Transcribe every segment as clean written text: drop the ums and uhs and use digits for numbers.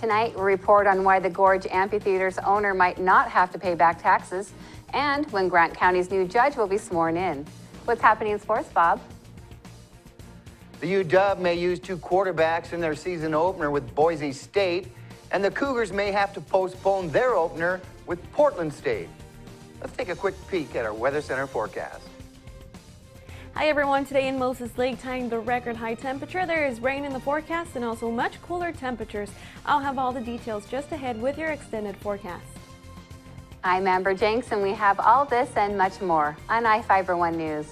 Tonight, we report on why the Gorge Amphitheater's owner might not have to pay back taxes and when Grant County's new judge will be sworn in. What's happening in sports, Bob? The UW may use 2 quarterbacks in their season opener with Boise State, and the Cougars may have to postpone their opener with Portland State. Let's take a quick peek at our Weather Center forecast. Hi everyone, today in Moses Lake, tying the record high temperature, there is rain in the forecast and also much cooler temperatures. I'll have all the details just ahead with your extended forecast. I'm Amber Jenks, and we have all this and much more on iFIBER 1 News.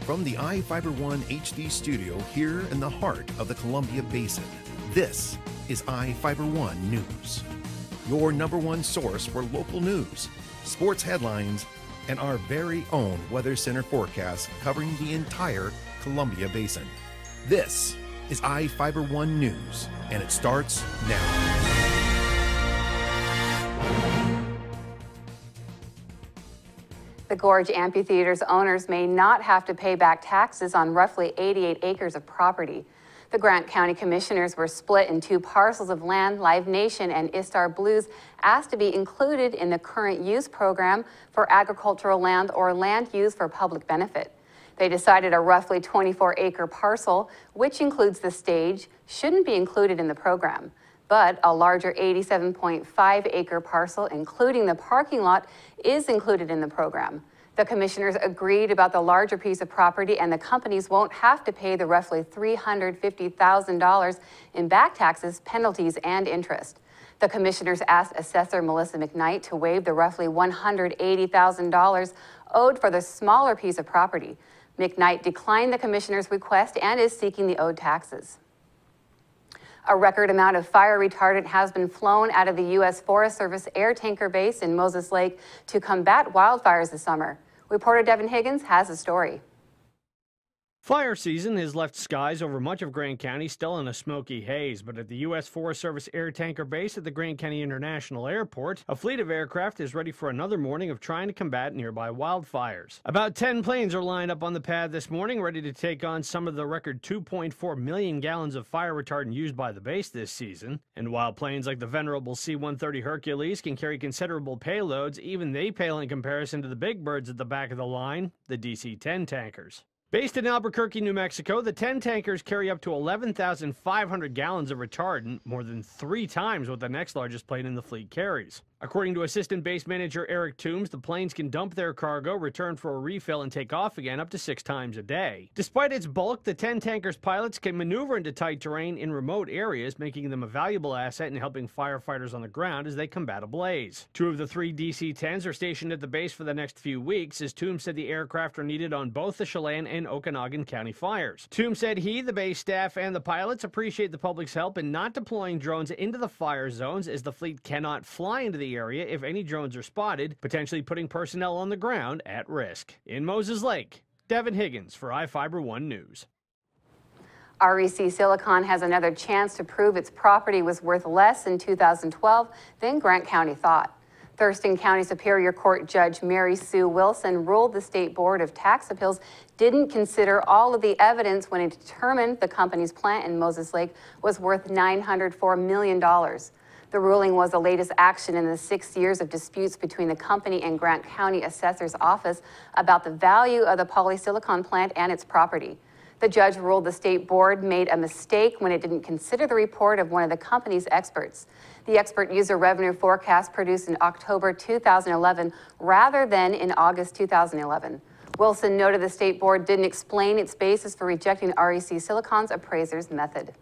From the iFIBER 1 HD studio here in the heart of the Columbia Basin, this is iFIBER 1 News. Your #1 source for local news, sports headlines, and our very own Weather Center forecast covering the entire Columbia Basin. This is iFIBER 1 News, and it starts now. The Gorge Amphitheater's owners may not have to pay back taxes on roughly 88 acres of property. The Grant County Commissioners were split in 2 parcels of land. Live Nation and Istar Blues asked to be included in the current use program for agricultural land or land used for public benefit. They decided a roughly 24-acre parcel, which includes the stage, shouldn't be included in the program. But a larger 87.5-acre parcel, including the parking lot, is included in the program. The commissioners agreed about the larger piece of property, and the companies won't have to pay the roughly $350,000 in back taxes, penalties, and interest. The commissioners asked Assessor Melissa McKnight to waive the roughly $180,000 owed for the smaller piece of property. McKnight declined the commissioners' request and is seeking the owed taxes. A record amount of fire retardant has been flown out of the U.S. Forest Service air tanker base in Moses Lake to combat wildfires this summer. Reporter Devin Higgins has a story. Fire season has left skies over much of Grant County still in a smoky haze, but at the U.S. Forest Service air tanker base at the Grant County International Airport, a fleet of aircraft is ready for another morning of trying to combat nearby wildfires. About 10 planes are lined up on the pad this morning, ready to take on some of the record 2.4 million gallons of fire retardant used by the base this season. And while planes like the venerable C-130 Hercules can carry considerable payloads, even they pale in comparison to the big birds at the back of the line, the DC-10 tankers. Based in Albuquerque, New Mexico, the 10 tankers carry up to 11,500 gallons of retardant, more than 3 times what the next largest plane in the fleet carries. According to Assistant Base Manager Eric Toombs, the planes can dump their cargo, return for a refill, and take off again up to 6 times a day. Despite its bulk, the 10 tankers' pilots can maneuver into tight terrain in remote areas, making them a valuable asset in helping firefighters on the ground as they combat a blaze. 2 of the 3 DC-10s are stationed at the base for the next few weeks, as Toombs said the aircraft are needed on both the Chelan and Okanagan County fires. Toombs said he, the base staff, and the pilots appreciate the public's help in not deploying drones into the fire zones, as the fleet cannot fly into the area if any drones are spotted, potentially putting personnel on the ground at risk. In Moses Lake, Devin Higgins for iFIBER 1 News. REC Silicon has another chance to prove its property was worth less in 2012 than Grant County thought. Thurston County Superior Court Judge Mary Sue Wilson ruled the State Board of Tax Appeals didn't consider all of the evidence when it determined the company's plant in Moses Lake was worth $904 million. The ruling was the latest action in the 6 years of disputes between the company and Grant County Assessor's Office about the value of the polysilicon plant and its property. The judge ruled the State Board made a mistake when it didn't consider the report of one of the company's experts. The expert used a revenue forecast produced in October 2011 rather than in August 2011. Wilson noted the State Board didn't explain its basis for rejecting REC Silicon's appraiser's method.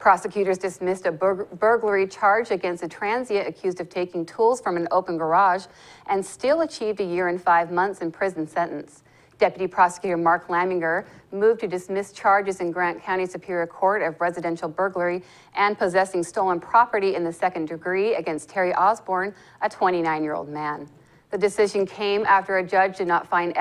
Prosecutors dismissed a burglary charge against a transient accused of taking tools from an open garage and still achieved a 1 year and 5 months in prison sentence. Deputy Prosecutor Mark Laminger moved to dismiss charges in Grant County Superior Court of residential burglary and possessing stolen property in the 2nd degree against Terry Osborne, a 29-year-old man. The decision came after a judge did not find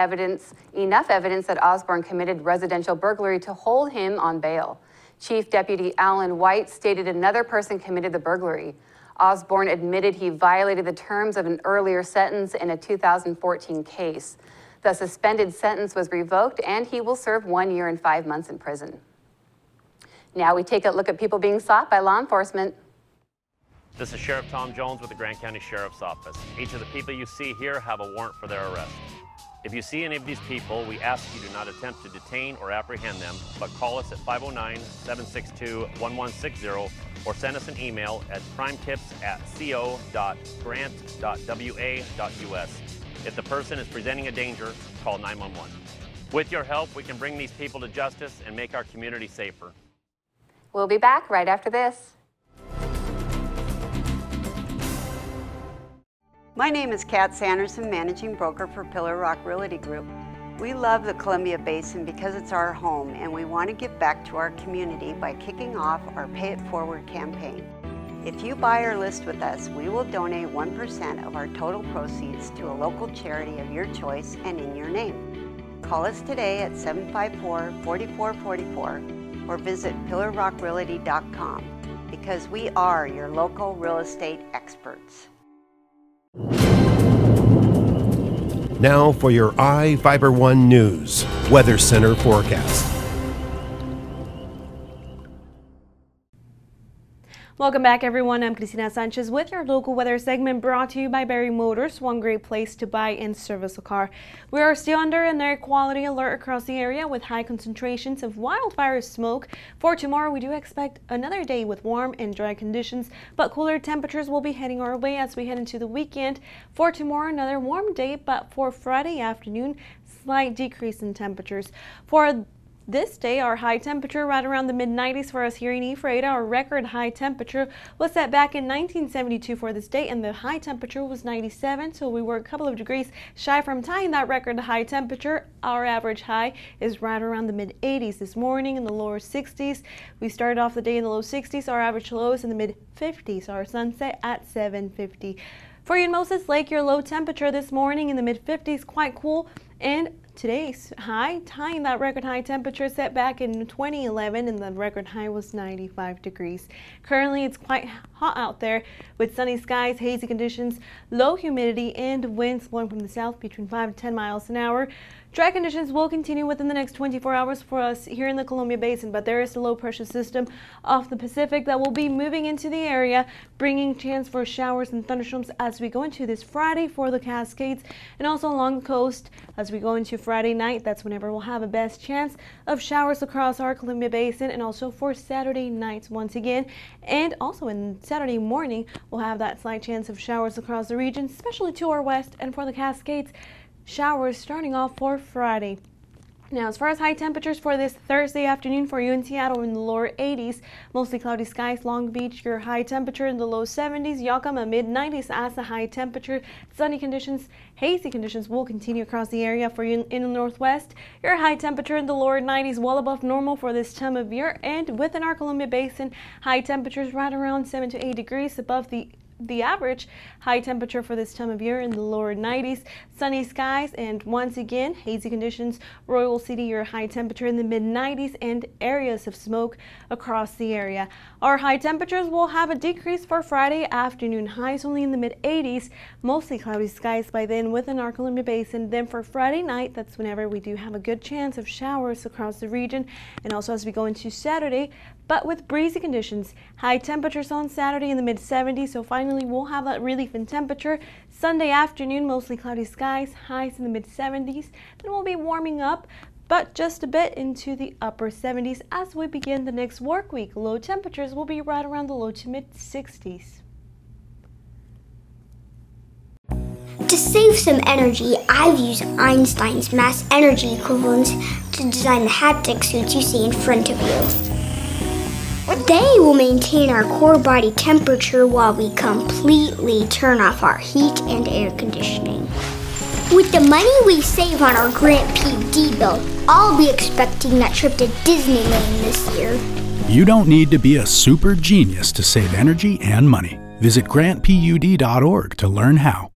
enough evidence that Osborne committed residential burglary to hold him on bail. Chief Deputy Alan White stated another person committed the burglary. Osborne admitted he violated the terms of an earlier sentence in a 2014 case. The suspended sentence was revoked and he will serve 1 year and 5 months in prison. Now we take a look at people being sought by law enforcement. This is Sheriff Tom Jones with the Grant County Sheriff's Office. Each of the people you see here have a warrant for their arrest. If you see any of these people, we ask you do not attempt to detain or apprehend them, but call us at 509-762-1160 or send us an email at crimetips@co.grant.wa.us. If the person is presenting a danger, call 911. With your help, we can bring these people to justice and make our community safer. We'll be back right after this. My name is Kat Sanderson, Managing Broker for Pillar Rock Realty Group. We love the Columbia Basin because it's our home, and we want to give back to our community by kicking off our Pay It Forward campaign. If you buy or list with us, we will donate 1% of our total proceeds to a local charity of your choice and in your name. Call us today at 754-4444 or visit pillarrockrealty.com because we are your local real estate experts. Now for your iFIBER 1 News Weather Center forecast. Welcome back, everyone. I'm Cristina Sanchez with your local weather segment brought to you by Barry Motors, one great place to buy and service a car. We are still under an air quality alert across the area with high concentrations of wildfire smoke. For tomorrow, we do expect another day with warm and dry conditions, but cooler temperatures will be heading our way as we head into the weekend. For tomorrow, another warm day, but for Friday afternoon, slight decrease in temperatures. For this day, our high temperature right around the mid-90s for us here in Ephrata. Our record high temperature was set back in 1972 for this day, and the high temperature was 97, so we were a couple of degrees shy from tying that record high temperature. Our average high is right around the mid-80s this morning, in the lower 60s. We started off the day in the low 60s. Our average low is in the mid-50s. Our sunset at 7:50. For you in Moses Lake, your low temperature this morning in the mid-50s, quite cool, and today's high, tying that record high temperature set back in 2011, and the record high was 95 degrees. Currently, it's quite hot out there with sunny skies, hazy conditions, low humidity, and winds blowing from the south between 5 to 10 miles an hour. Dry conditions will continue within the next 24 hours for us here in the Columbia Basin, but there is a low pressure system off the Pacific that will be moving into the area, bringing chance for showers and thunderstorms as we go into this Friday for the Cascades and also along the coast as we go into Friday night. That's whenever we'll have a best chance of showers across our Columbia Basin, and also for Saturday nights once again. And also in Saturday morning, we'll have that slight chance of showers across the region, especially to our west, and for the Cascades, showers starting off for Friday. Now, as far as high temperatures for this Thursday afternoon for you in Seattle, in the lower 80s, mostly cloudy skies. Long Beach, your high temperature in the low 70s. Yakima, mid-90s as a high temperature. Sunny conditions, hazy conditions will continue across the area for you in the northwest. Your high temperature in the lower 90s, well above normal for this time of year. And within our Columbia Basin, high temperatures right around 7 to 8 degrees above the average high temperature for this time of year in the lower 90s. Sunny skies and once again hazy conditions. Royal City, your high temperature in the mid-90s and areas of smoke across the area. Our high temperatures will have a decrease for Friday afternoon. Highs only in the mid-80s. Mostly cloudy skies by then within our Columbia Basin. Then for Friday night, that's whenever we do have a good chance of showers across the region, and also as we go into Saturday, but with breezy conditions. High temperatures on Saturday in the mid-70s, so finally we'll have that relief in temperature. Sunday afternoon, mostly cloudy skies, highs in the mid-70s. Then we'll be warming up, but just a bit into the upper 70s as we begin the next work week. Low temperatures will be right around the low to mid-60s. To save some energy, I've used Einstein's mass energy equivalents to design the haptic suits you see in front of you. They will maintain our core body temperature while we completely turn off our heat and air conditioning. With the money we save on our Grant PUD bill, I'll be expecting that trip to Disneyland this year. You don't need to be a super genius to save energy and money. Visit grantpud.org to learn how.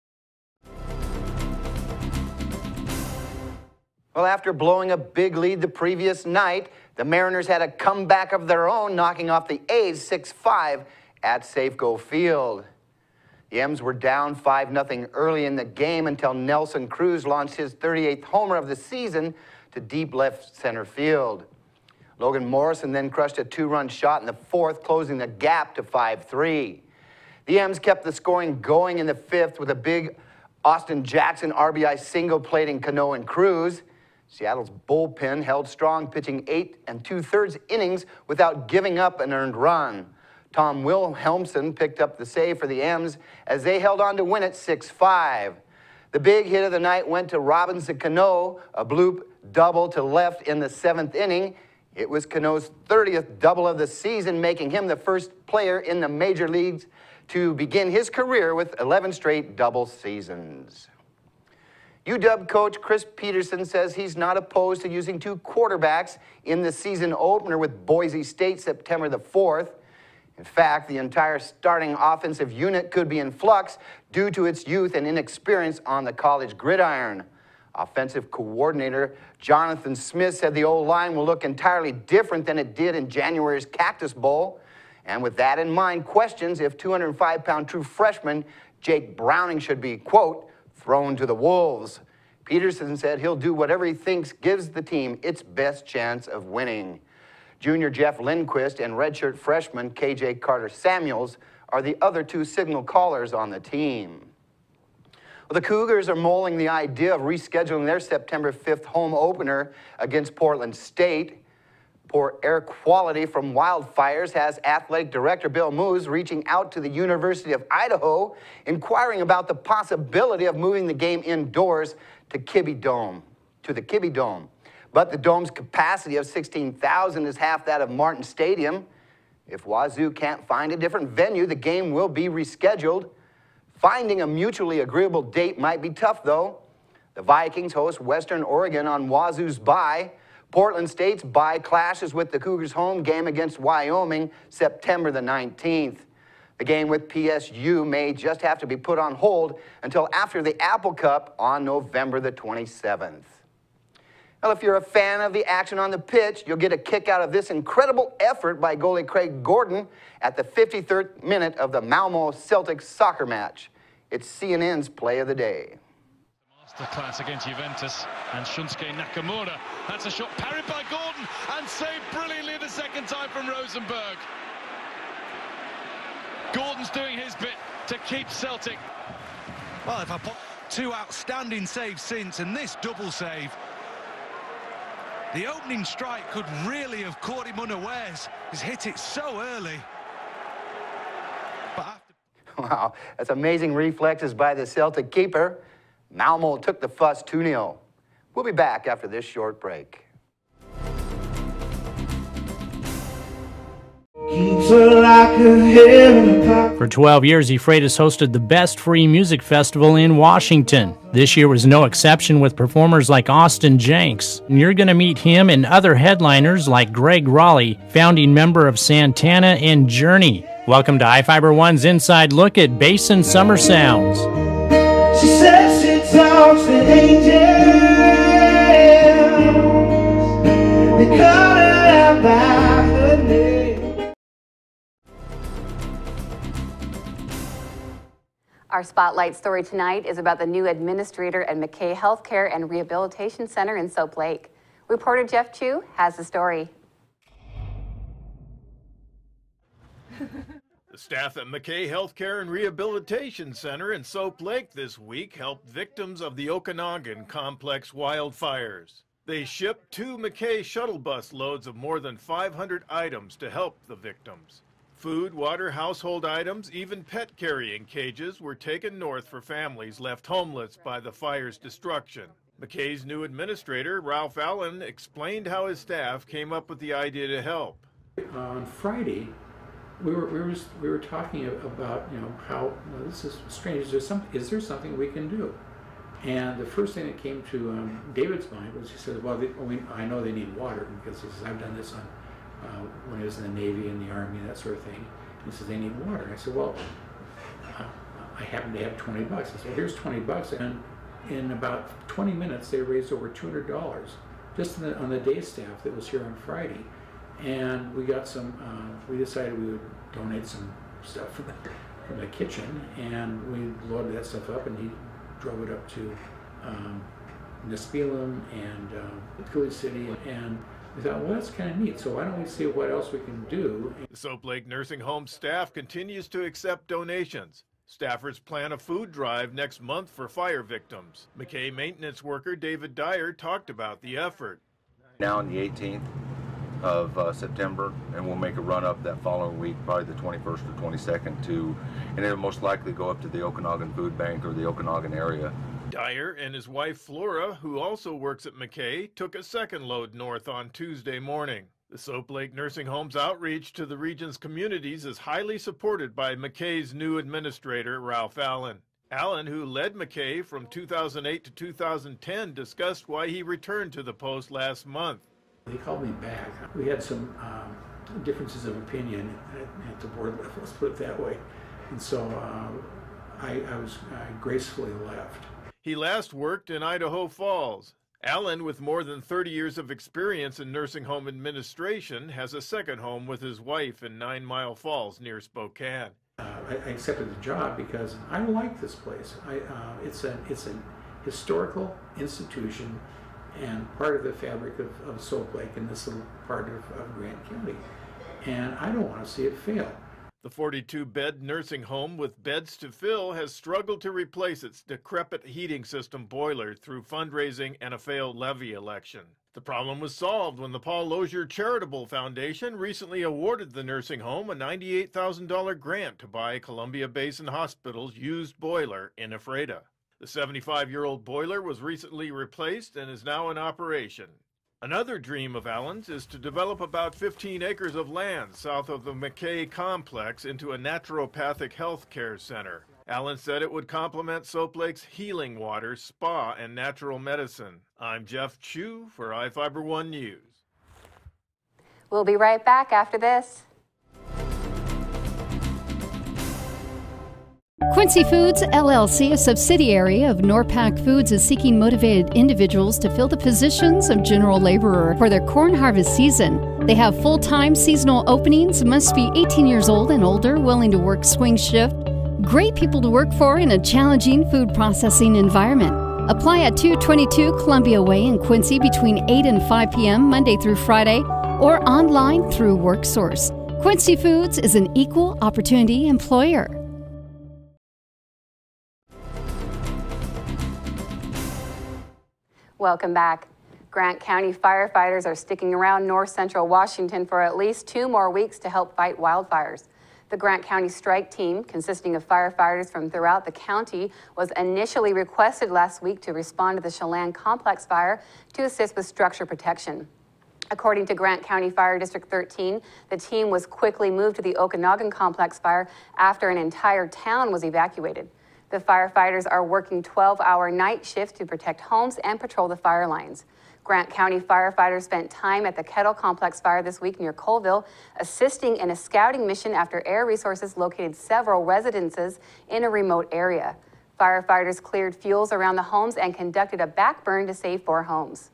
Well, after blowing a big lead the previous night, the Mariners had a comeback of their own, knocking off the A's 6-5 at Safeco Field. The M's were down 5-0 early in the game until Nelson Cruz launched his 38th homer of the season to deep left center field. Logan Morrison then crushed a 2-run shot in the 4th, closing the gap to 5-3. The M's kept the scoring going in the 5th with a big Austin Jackson RBI single plating Cano and Cruz. Seattle's bullpen held strong, pitching 8 2/3 innings without giving up an earned run. Tom Wilhelmsen picked up the save for the M's as they held on to win it 6-5. The big hit of the night went to Robinson Cano, a bloop double to left in the 7th inning. It was Cano's 30th double of the season, making him the first player in the major leagues to begin his career with 11 straight double seasons. UW coach Chris Peterson says he's not opposed to using 2 quarterbacks in the season opener with Boise State September the 4th. In fact, the entire starting offensive unit could be in flux due to its youth and inexperience on the college gridiron. Offensive coordinator Jonathan Smith said the O-line will look entirely different than it did in January's Cactus Bowl. And with that in mind, questions if 205-pound true freshman Jake Browning should be, quote, thrown to the wolves. Peterson said he'll do whatever he thinks gives the team its best chance of winning. Junior Jeff Lindquist and redshirt freshman KJ Carter Samuels are the other 2 signal callers on the team. Well, the Cougars are mulling the idea of rescheduling their September 5th home opener against Portland State. Poor air quality from wildfires has athletic director Bill Moose reaching out to the University of Idaho, inquiring about the possibility of moving the game indoors to the Kibbe Dome. But the dome's capacity of 16,000 is half that of Martin Stadium. If Wazoo can't find a different venue, the game will be rescheduled. Finding a mutually agreeable date might be tough, though. The Vikings host Western Oregon on Wazoo's bye. Portland State's bye clashes with the Cougars' home game against Wyoming September the 19th. The game with PSU may just have to be put on hold until after the Apple Cup on November the 27th. Well, if you're a fan of the action on the pitch, you'll get a kick out of this incredible effort by goalie Craig Gordon at the 53rd minute of the Malmo Celtics soccer match. It's CNN's play of the day. Masterclass against Juventus, and Shunsuke Nakamura. That's a shot parried by Gordon and saved brilliantly the second time from Rosenberg. Gordon's doing his bit to keep Celtic. Well, if I put 2 outstanding saves since, and this double save, the opening strike could really have caught him unawares. He's hit it so early. But wow, that's amazing reflexes by the Celtic keeper. Malmo took the fuss 2-0. We'll be back after this short break. For 12 years, Euphrates hosted the best free music festival in Washington. This year was no exception with performers like Austin Jenks. And you're going to meet him and other headliners like Greg Raleigh, founding member of Santana and Journey. Welcome to iFIBER 1's Inside Look at Basin Summer Sounds. She says she talks to angels. They call her out by her name. Our spotlight story tonight is about the new administrator at McKay Healthcare and Rehabilitation Center in Soap Lake. Reporter Jeff Chu has the story. The staff at McKay Healthcare and Rehabilitation Center in Soap Lake this week helped victims of the Okanagan complex wildfires. They shipped 2 McKay shuttle bus loads of more than 500 items to help the victims. Food, water, household items, even pet carrying cages were taken north for families left homeless by the fire's destruction. McKay's new administrator, Ralph Allen, explained how his staff came up with the idea to help. On Friday, we were talking about, you know, how this is strange. Is there something we can do? And the first thing that came to David's mind was, he said, well, I know they need water, because he says, I've done this on when he was in the Navy and the Army, that sort of thing. He says, they need water. I said, well, I happen to have $20. I said, well, here's $20. And in about 20 minutes, they raised over $200 just on the day staff that was here on Friday. And we got some, we decided we would donate some stuff from the kitchen, and we loaded that stuff up, and he drove it up to Nispelum and Cooley City, and We thought, well, that's kind of neat, so why don't we see what else we can do? The Soap Lake Nursing Home staff continues to accept donations. Staffers plan a food drive next month for fire victims. McKay maintenance worker David Dyer talked about the effort. Now on the 18th of September, and we'll make a run up that following week, probably the 21st or 22nd, and it'll most likely go up to the Okanagan Food Bank or the Okanagan area. Dyer and his wife Flora, who also works at McKay, took a second load north on Tuesday morning. The Soap Lake Nursing Home's outreach to the region's communities is highly supported by McKay's new administrator, Ralph Allen. Allen, who led McKay from 2008 to 2010, discussed why he returned to the post last month. He called me back. We had some differences of opinion at the board level, let's put it that way. And so I gracefully left. He last worked in Idaho Falls. Allen, with more than 30 years of experience in nursing home administration, has a second home with his wife in 9 Mile Falls near Spokane. I accepted the job because I like this place. It's a historical institution and part of the fabric of Soap Lake in this little part of Grant County. And I don't want to see it fail. The 42-bed nursing home with beds to fill has struggled to replace its decrepit heating system boiler through fundraising and a failed levy election. The problem was solved when the Paul Lozier Charitable Foundation recently awarded the nursing home a $98,000 grant to buy Columbia Basin Hospital's used boiler in Ephrata. The 75-year-old boiler was recently replaced and is now in operation. Another dream of Allen's is to develop about 15 acres of land south of the McKay complex into a naturopathic health care center. Allen said it would complement Soap Lake's healing water, spa, and natural medicine. I'm Jeff Chu for iFIBER 1 News. We'll be right back after this. Quincy Foods, LLC, a subsidiary of Norpac Foods, is seeking motivated individuals to fill the positions of general laborer for their corn harvest season. They have full-time seasonal openings, must be 18 years old and older, willing to work swing shift. Great people to work for in a challenging food processing environment. Apply at 222 Columbia Way in Quincy between 8 and 5 p.m. Monday through Friday, or online through WorkSource. Quincy Foods is an equal opportunity employer. Welcome back. Grant County firefighters are sticking around north central Washington for at least 2 more weeks to help fight wildfires. The Grant County strike team, consisting of firefighters from throughout the county, was initially requested last week to respond to the Chelan Complex fire to assist with structure protection. According to Grant County Fire District 13, the team was quickly moved to the Okanagan Complex fire after an entire town was evacuated. The firefighters are working 12-hour night shifts to protect homes and patrol the fire lines. Grant County firefighters spent time at the Kettle Complex fire this week near Colville, assisting in a scouting mission after Air Resources located several residences in a remote area. Firefighters cleared fuels around the homes and conducted a backburn to save 4 homes.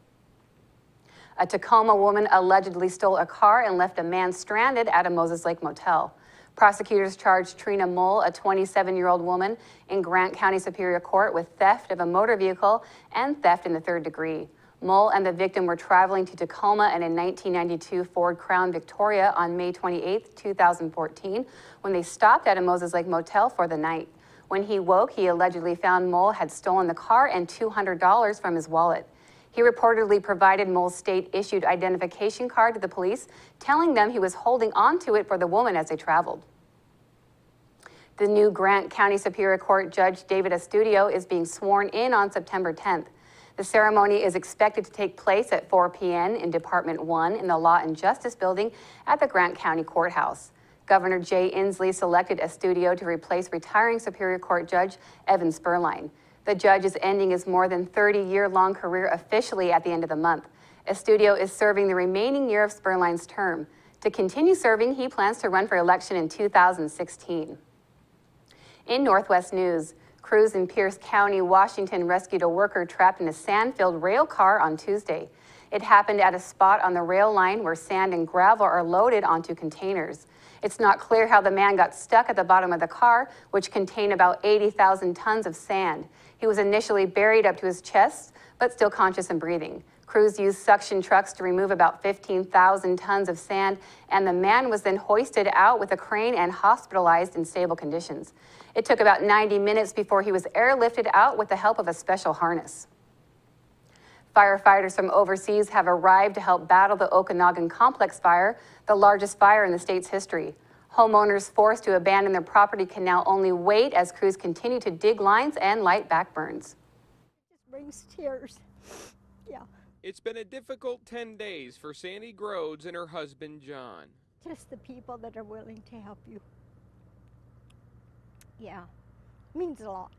A Tacoma woman allegedly stole a car and left a man stranded at a Moses Lake motel. Prosecutors charged Trina Mull, a 27-year-old woman, in Grant County Superior Court with theft of a motor vehicle and theft in the 3rd degree. Mull and the victim were traveling to Tacoma in a 1992 Ford Crown Victoria on May 28, 2014, when they stopped at a Moses Lake motel for the night. When he woke, he allegedly found Mull had stolen the car and $200 from his wallet. He reportedly provided Mull's state-issued identification card to the police, telling them he was holding onto it for the woman as they traveled. The new Grant County Superior Court Judge David Estudio is being sworn in on September 10th. The ceremony is expected to take place at 4 p.m. in Department 1 in the Law and Justice Building at the Grant County Courthouse. Governor Jay Inslee selected Estudio to replace retiring Superior Court Judge Evan Sperline. The judge is ending his more than 30-year-long career officially at the end of the month. Estudio is serving the remaining year of Sperline's term. To continue serving, he plans to run for election in 2016. In Northwest News, crews in Pierce County, Washington rescued a worker trapped in a sand-filled rail car on Tuesday. It happened at a spot on the rail line where sand and gravel are loaded onto containers. It's not clear how the man got stuck at the bottom of the car, which contained about 80,000 tons of sand. He was initially buried up to his chest, but still conscious and breathing. Crews used suction trucks to remove about 15,000 tons of sand, and the man was then hoisted out with a crane and hospitalized in stable conditions. It took about 90 minutes before he was airlifted out with the help of a special harness. Firefighters from overseas have arrived to help battle the Okanagan Complex fire, the largest fire in the state's history. Homeowners forced to abandon their property can now only wait as crews continue to dig lines and light back burns. It just brings tears. Yeah. It's been a difficult 10 days for Sandy Grodes and her husband, John. Just the people that are willing to help you. Yeah, means a lot.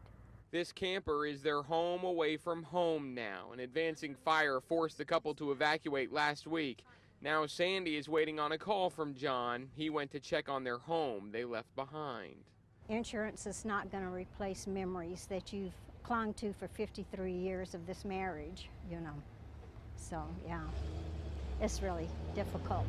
This camper is their home away from home now. An advancing fire forced the couple to evacuate last week. Now Sandy is waiting on a call from John. He went to check on their home they left behind. Insurance is not going to replace memories that you've clung to for 53 years of this marriage, you know. So, yeah, it's really difficult.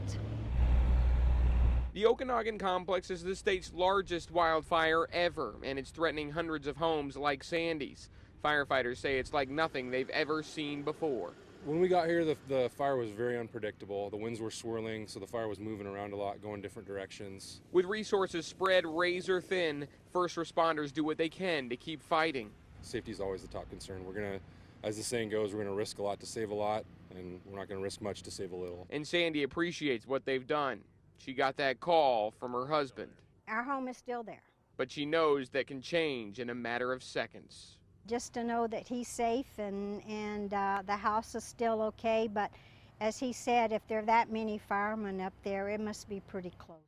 The Okanagan Complex is the state's largest wildfire ever, and it's threatening hundreds of homes like Sandy's. Firefighters say it's like nothing they've ever seen before. When we got here, the fire was very unpredictable. The winds were swirling, so the fire was moving around a lot, going different directions. With resources spread razor thin, first responders do what they can to keep fighting. Safety is always the top concern. We're going to, as the saying goes, we're going to risk a lot to save a lot, and we're not going to risk much to save a little. And Sandy appreciates what they've done. She got that call from her husband. Our home is still there. But she knows that can change in a matter of seconds. Just to know that he's safe and the house is still okay, but as he said, if there are that many firemen up there, it must be pretty close.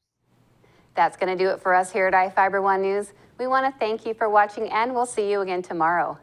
That's going to do it for us here at iFIBER 1 News. We want to thank you for watching, and we'll see you again tomorrow.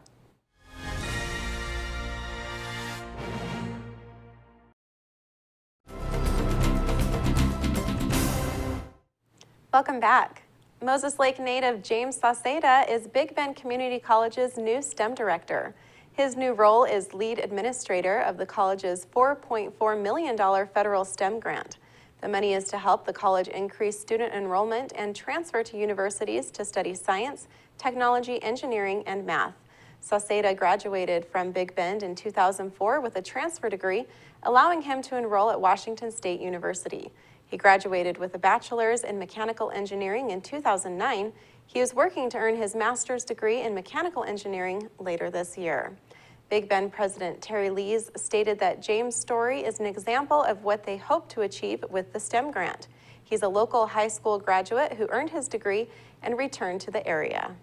Welcome back. Moses Lake native James Sauceda is Big Bend Community College's new STEM director. His new role is lead administrator of the college's $4.4 million federal STEM grant. The money is to help the college increase student enrollment and transfer to universities to study science, technology, engineering, and math. Sauceda graduated from Big Bend in 2004 with a transfer degree, allowing him to enroll at Washington State University. He graduated with a bachelor's in mechanical engineering in 2009. He is working to earn his master's degree in mechanical engineering later this year. Big Bend President Terry Lees stated that James' story is an example of what they hope to achieve with the STEM grant. He's a local high school graduate who earned his degree and returned to the area.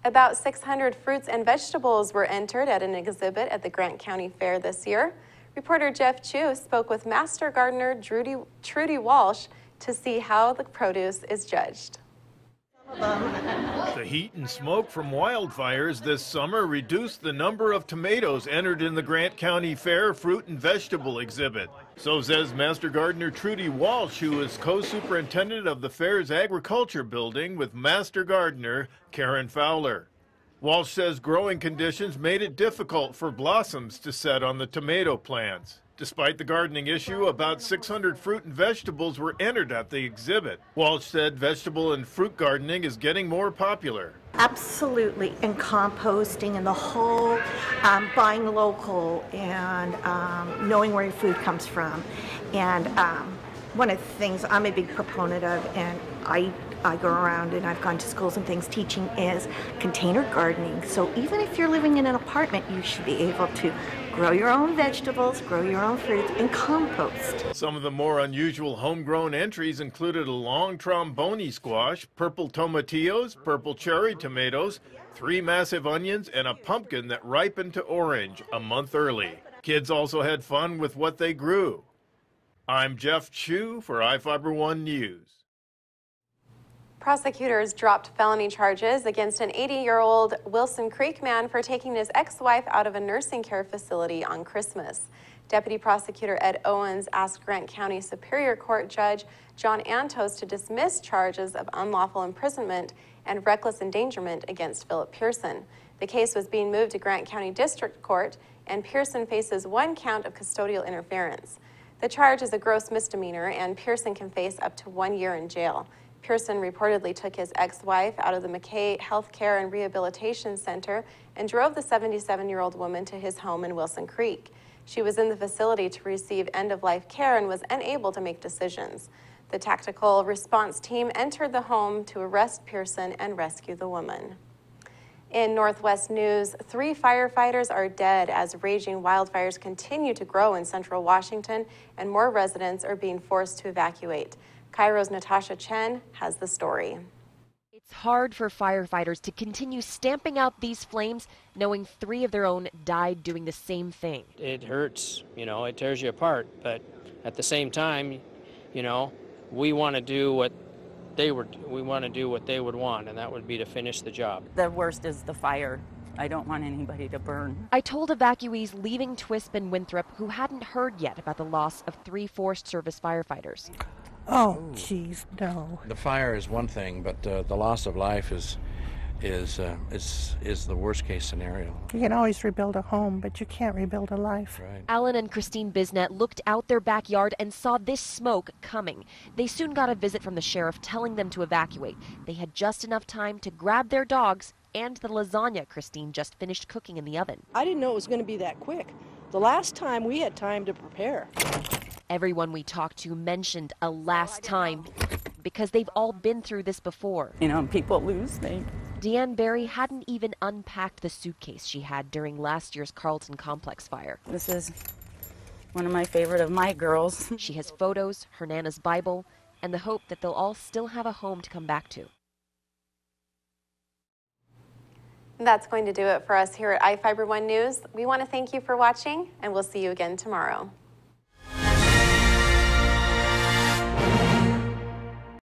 About 600 fruits and vegetables were entered at an exhibit at the Grant County Fair this year. Reporter Jeff Chu spoke with Master Gardener Trudy Walsh to see how the produce is judged. The heat and smoke from wildfires this summer reduced the number of tomatoes entered in the Grant County Fair fruit and vegetable exhibit. So says Master Gardener Trudy Walsh, who is co-superintendent of the fair's agriculture building with Master Gardener Karen Fowler. Walsh says growing conditions made it difficult for blossoms to set on the tomato plants. Despite the gardening issue, about 600 fruit and vegetables were entered at the exhibit. Walsh said vegetable and fruit gardening is getting more popular. Absolutely, and composting and the whole buying local and knowing where your food comes from. And one of the things I'm a big proponent of, and I go around and I've gone to schools and things teaching, is container gardening. So even if you're living in an apartment, you should be able to grow your own vegetables, grow your own fruits, and compost. Some of the more unusual homegrown entries included a long trombone squash, purple tomatillos, purple cherry tomatoes, 3 massive onions, and a pumpkin that ripened to orange a month early. Kids also had fun with what they grew. I'm Jeff Chu for iFIBER 1 News. Prosecutors dropped felony charges against an 80-year-old Wilson Creek man for taking his ex-wife out of a nursing care facility on Christmas. Deputy Prosecutor Ed Owens asked Grant County Superior Court Judge John Antos to dismiss charges of unlawful imprisonment and reckless endangerment against Philip Pearson. The case was being moved to Grant County District Court, and Pearson faces 1 count of custodial interference. The charge is a gross misdemeanor, and Pearson can face up to 1 year in jail. Pearson reportedly took his ex-wife out of the McKay Health Care and Rehabilitation Center and drove the 77-year-old woman to his home in Wilson Creek. She was in the facility to receive end-of-life care and was unable to make decisions. The tactical response team entered the home to arrest Pearson and rescue the woman. In Northwest news, 3 firefighters are dead as raging wildfires continue to grow in central Washington and more residents are being forced to evacuate. Cairo's Natasha Chen has the story. It's hard for firefighters to continue stamping out these flames knowing 3 of their own died doing the same thing. It hurts, you know, it tears you apart, but at the same time, you know, we want to do what they would want, and that would be to finish the job. The worst is the fire. I don't want anybody to burn. I told evacuees leaving Twisp and Winthrop who hadn't heard yet about the loss of 3 Forest Service firefighters. Oh, geez, no. The fire is one thing, but the loss of life is the worst case scenario. You can always rebuild a home, but you can't rebuild a life. Right. Alan and Christine Bisnet looked out their backyard and saw this smoke coming. They soon got a visit from the sheriff telling them to evacuate. They had just enough time to grab their dogs and the lasagna Christine just finished cooking in the oven. I didn't know it was going to be that quick. The last time we had time to prepare. Everyone we talked to mentioned a last time because they've all been through this before. You know, people lose things. Deanne Barry hadn't even unpacked the suitcase she had during last year's Carlton Complex fire. This is one of my favorite of my girls. She has photos, her Nana's Bible, and the hope that they'll all still have a home to come back to. That's going to do it for us here at iFIBER 1 News. We want to thank you for watching, and we'll see you again tomorrow.